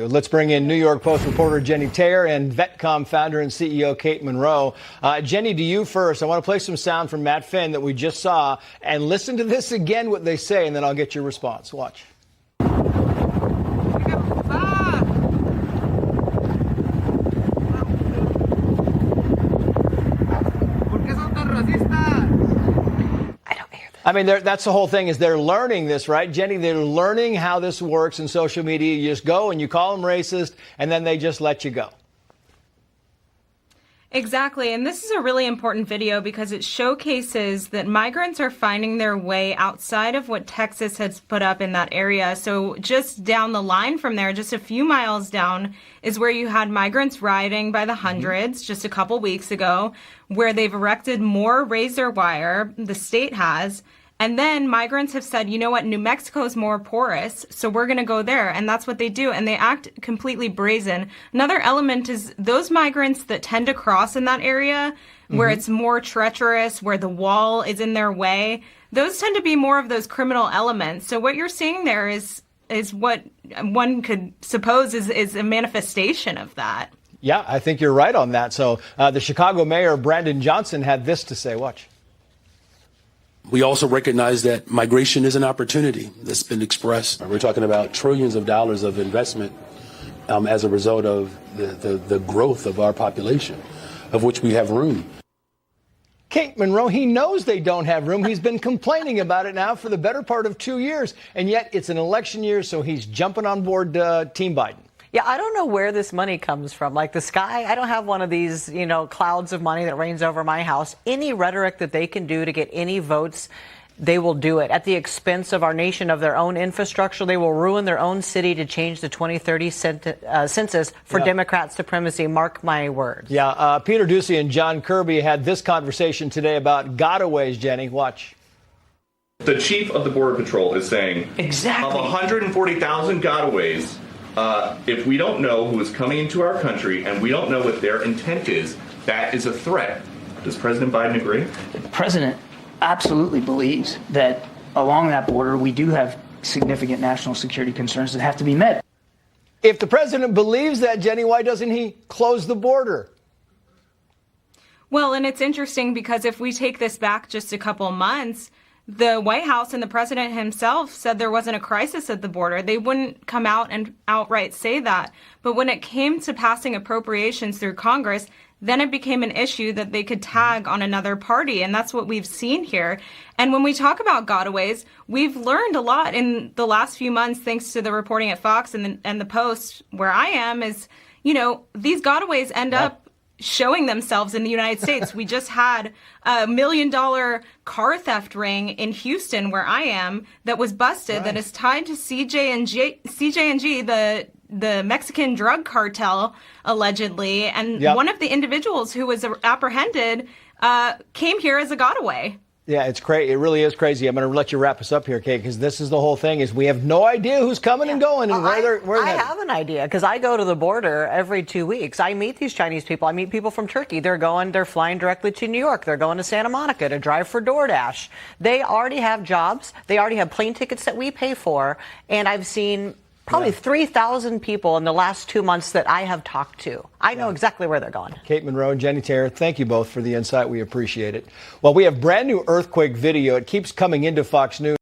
Let's bring in New York Post reporter Jenny Taylor and VetComm founder and CEO Kate Monroe. Jenny, to you first. I want to play some sound from Matt Finn that we just saw and listen to this again, what they say, and then I'll get your response. Watch. I mean, that's the whole thing, is they're learning this, right, Jenny? They're learning how this works in social media. You just go and you call them racist, and then they just let you go. Exactly. And this is a really important video because it showcases that migrants are finding their way outside of what Texas has put up in that area. So just down the line from there, just a few miles down, is where you had migrants rioting by the hundreds just a couple weeks ago, where they've erected more razor wire, the state has. And then migrants have said, you know what, New Mexico is more porous, so we're going to go there. And that's what they do. And they act completely brazen. Another element is those migrants that tend to cross in that area where it's more treacherous, where the wall is in their way, those tend to be more of those criminal elements. So what you're seeing there is what one could suppose is a manifestation of that. Yeah, I think you're right on that. So the Chicago mayor, Brandon Johnson, had this to say. Watch. We also recognize that migration is an opportunity that's been expressed. We're talking about trillions of dollars of investment as a result of the growth of our population, of which we have room. Kate Monroe, he knows they don't have room. He's been complaining about it now for the better part of 2 years. And yet it's an election year, so he's jumping on board Team Biden. Yeah, I don't know where this money comes from. Like the sky, I don't have one of these, clouds of money that rains over my house. Any rhetoric that they can do to get any votes, they will do it at the expense of our nation, of their own infrastructure. They will ruin their own city to change the 2030 census for Democrat supremacy. Mark my words. Yeah, Peter Doocy and John Kirby had this conversation today about gotaways, Jenny. Watch. The chief of the Border Patrol is saying, exactly, of 140,000 gotaways, if we don't know who is coming into our country and we don't know what their intent is, that is a threat. Does President Biden agree? The president absolutely believes that along that border we do have significant national security concerns that have to be met. If the president believes that, Jenny, why doesn't he close the border? Well, and it's interesting because if we take this back just a couple months, the White House and the president himself said there wasn't a crisis at the border. They wouldn't come out and outright say that. But when it came to passing appropriations through Congress, then it became an issue that they could tag on another party. And that's what we've seen here. And when we talk about gotaways, we've learned a lot in the last few months, thanks to the reporting at Fox and the Post, where I am, is, these gotaways end up showing themselves in the United States. We just had a $1 million car theft ring in Houston, where I am, that was busted, that is tied to CJ&G, the Mexican drug cartel, allegedly. And one of the individuals who was apprehended came here as a gotaway. Yeah, it's crazy. It really is crazy. I'm going to let you wrap us up here, Kate, because this is the whole thing, is we have no idea who's coming and going and where they're I have an idea, because I go to the border every 2 weeks. I meet these Chinese people. I meet people from Turkey. They're flying directly to New York. They're going to Santa Monica to drive for DoorDash. They already have jobs. They already have plane tickets that we pay for. And I've seen probably 3,000 people in the last 2 months that I have talked to. I know exactly where they're going. Kate Monroe and Jenny Taylor, thank you both for the insight. We appreciate it. Well, we have brand new earthquake video. It keeps coming into Fox News.